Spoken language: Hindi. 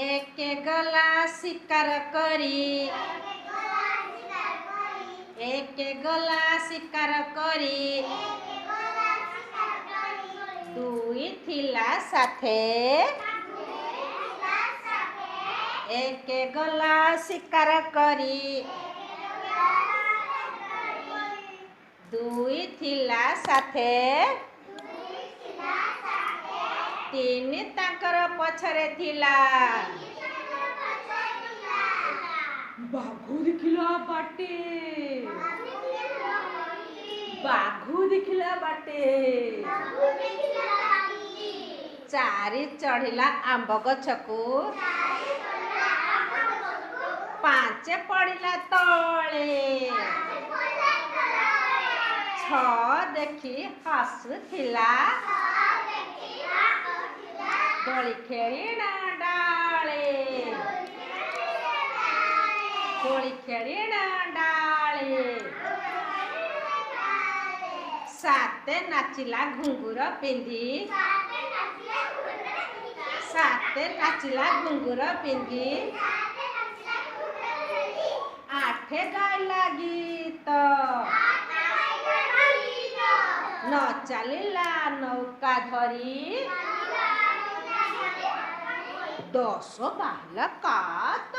एके गला शिकार करी एके गला शिकार करी दुई थिला साथे एके गला शिकार करी दुई थिला साथे तीन ताकर पछरे थिला बाघ देखिला बाटे बाघ देखिला बाटे चारि चढ़िला आंब गछकू पांचे पड़िला तले छ देखी हसुथिला दोली खेलिना डाले दोली खेलिना डाले साते नाचिला घुंगुर पिंधी साते नाचिला घुंगुर पिंधी आठे गाइला गीत न चलिला नौका धरी दस बाहिला कात